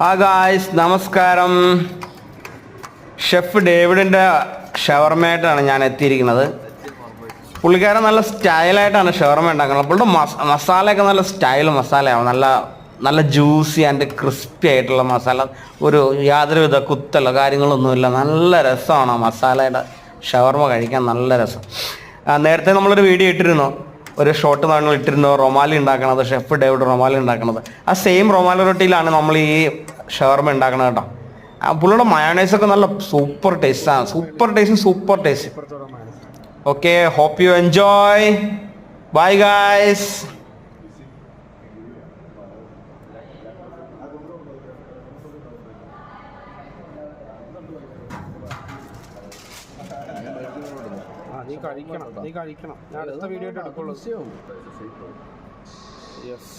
Hi guys, നമസ്കാരം. Chef ഡേവിഡിൻ്റെ ഷവർമയായിട്ടാണ് ഞാൻ എത്തിയിരിക്കുന്നത്. പുള്ളിക്കാരൻ നല്ല സ്റ്റൈലായിട്ടാണ് ഷവർമ ഉണ്ടാക്കുന്നത്. പുള്ളിയുടെ മസാലയൊക്കെ നല്ല സ്റ്റൈൽ മസാലയാണ്. നല്ല ജ്യൂസി ആൻഡ് ക്രിസ്പി ആയിട്ടുള്ള മസാല. യാതൊരുവിധ കുത്തലോ കാര്യങ്ങളൊന്നുമില്ല. നല്ല രസമാണ് ആ മസാലയുടെ ഷവർമ കഴിക്കാൻ, നല്ല രസം. നേരത്തെ നമ്മളൊരു വീഡിയോ ഇട്ടിരുന്നു, ഒരു ഷോർട്ട് നമ്മൾ ഇട്ടിരുന്നു, റൊമാലി ഉണ്ടാക്കണത്, ഷെഫ് ഡേവിഡ് റൊമാലി ഉണ്ടാക്കണത്. ആ സെയിം റൊമാലി റൊട്ടിയിലാണ് നമ്മൾ ഈ ഷവർമ ഉണ്ടാക്കണത് കേട്ടോ. പുള്ളിയുടെ മയോണൈസൊക്കെ നല്ല സൂപ്പർ ടേസ്റ്റാണ്. Super taste. Okay, hope you enjoy. Bye guys. നീ കഴിക്കണം. ഞാൻ അടുത്ത വീഡിയോ എടുക്കുള്ളൂ. യെസ്.